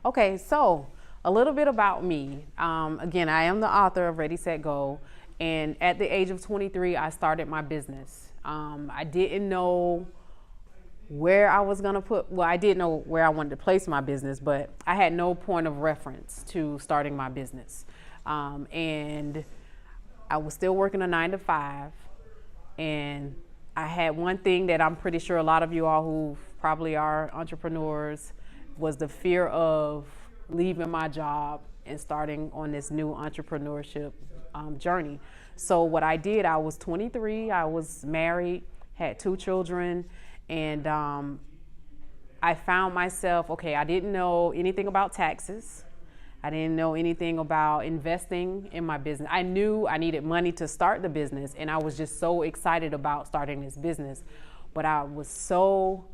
Okay, so a little bit about me. Again, I am the author of Ready, Set, Go. And at the age of 23, I started my business. I didn't know where I was gonna I did know where I wanted to place my business, but I had no point of reference to starting my business. And I was still working a 9 to 5. And I had one thing that I'm pretty sure a lot of you all who probably are entrepreneurs was the fear of leaving my job and starting on this new entrepreneurship journey. So what I did, I was 23, I was married, had 2 children, and I found myself, okay, I didn't know anything about taxes. I didn't know anything about investing in my business. I knew I needed money to start the business, and I was just so excited about starting this business. But I was so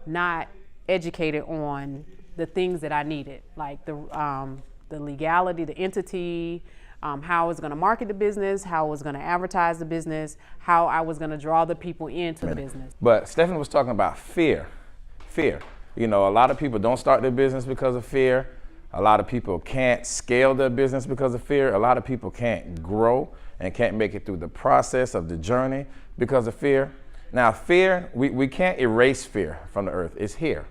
not educated on the things that I needed, like the legality, the entity, how I was going to market the business, how I was going to advertise the business, how I was going to draw the people into the business. But Stephanie was talking about fear. Fear. You know, a lot of people don't start their business because of fear. A lot of people can't scale their business because of fear. A lot of people can't grow and can't make it through the process of the journey because of fear. Now, fear, we can't erase fear from the earth. It's here,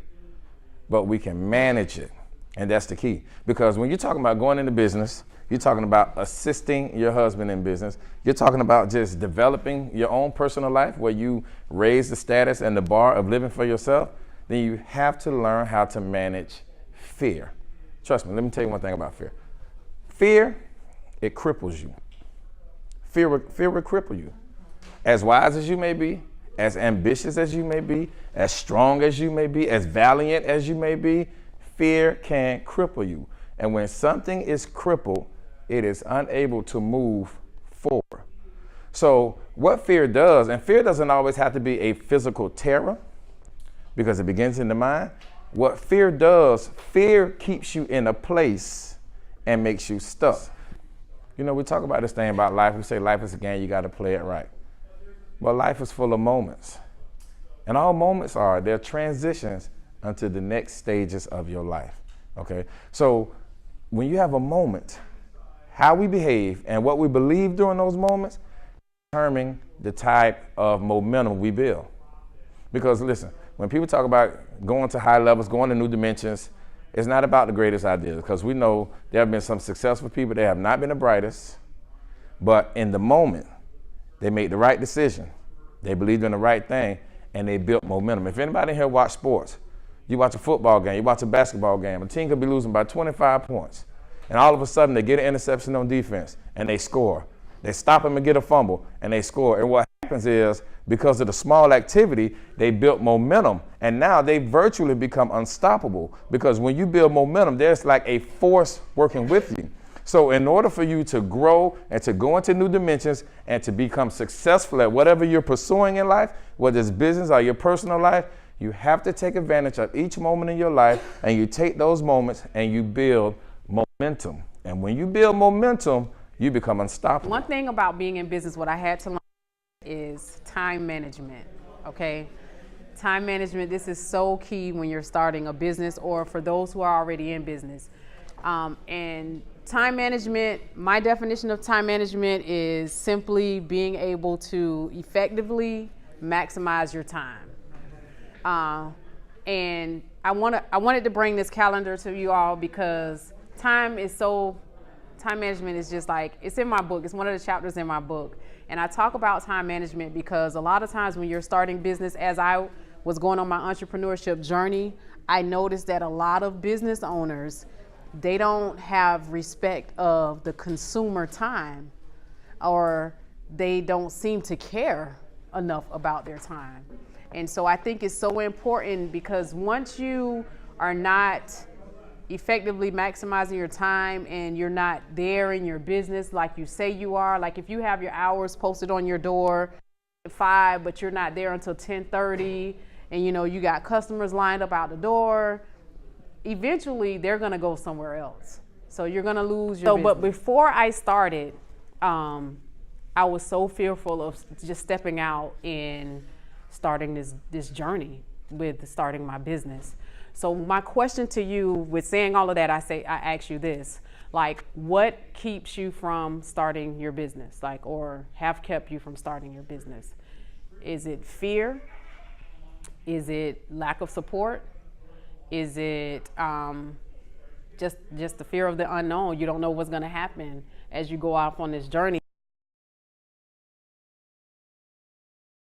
but we can manage it. And that's the key. Because when you're talking about going into business, you're talking about assisting your husband in business. You're talking about just developing your own personal life where you raise the status and the bar of living for yourself. Then you have to learn how to manage fear. Trust me, let me tell you one thing about fear. Fear, it cripples you. Fear will cripple you. As wise as you may be, as ambitious as you may be, as strong as you may be, as valiant as you may be, fear can cripple you. And when something is crippled, it is unable to move forward. So what fear does, and fear doesn't always have to be a physical terror because it begins in the mind. What fear does, fear keeps you in a place and makes you stuck. You know, we talk about this thing about life. We say life is a game, you got to play it right. But life is full of moments. And all moments they're transitions unto the next stages of your life, okay? So when you have a moment, how we behave and what we believe during those moments determine the type of momentum we build. Because listen, when people talk about going to high levels, going to new dimensions, it's not about the greatest ideas, because we know there have been some successful people that have not been the brightest, but in the moment, they made the right decision. They believed in the right thing, and they built momentum. If anybody here watch sports, you watch a football game, you watch a basketball game, a team could be losing by 25 points, and all of a sudden they get an interception on defense, and they score. They stop them and get a fumble, and they score. And what happens is, because of the small activity, they built momentum, and now they virtually become unstoppable, because when you build momentum, there's like a force working with you. So in order for you to grow and to go into new dimensions and to become successful at whatever you're pursuing in life, whether it's business or your personal life, you have to take advantage of each moment in your life, and you take those moments and you build momentum. And when you build momentum, you become unstoppable. One thing about being in business, what I had to learn is time management, okay? Time management, this is so key when you're starting a business or for those who are already in business. And time management, my definition of time management is simply being able to effectively maximize your time. And I wanted to bring this calendar to you all because time management is just like, it's in my book. It's one of the chapters in my book. And I talk about time management because a lot of times when you're starting business, as I was going on my entrepreneurship journey, I noticed that a lot of business owners, they don't have respect of the consumer time, or they don't seem to care enough about their time. And so I think it's so important, because once you are not effectively maximizing your time and you're not there in your business like you say you are, like if you have your hours posted on your door at 5, but you're not there until 10:30, and you know you got customers lined up out the door, eventually they're gonna go somewhere else. So you're gonna lose your business. But before I started, I was so fearful of just stepping out and starting this journey. with starting my business. So my question to you, with saying all of that, I ask you this, like, what keeps you from starting your business, like, or have kept you from starting your business? Is it fear? Is it lack of support? Is it just the fear of the unknown? You don't know what's going to happen as you go off on this journey.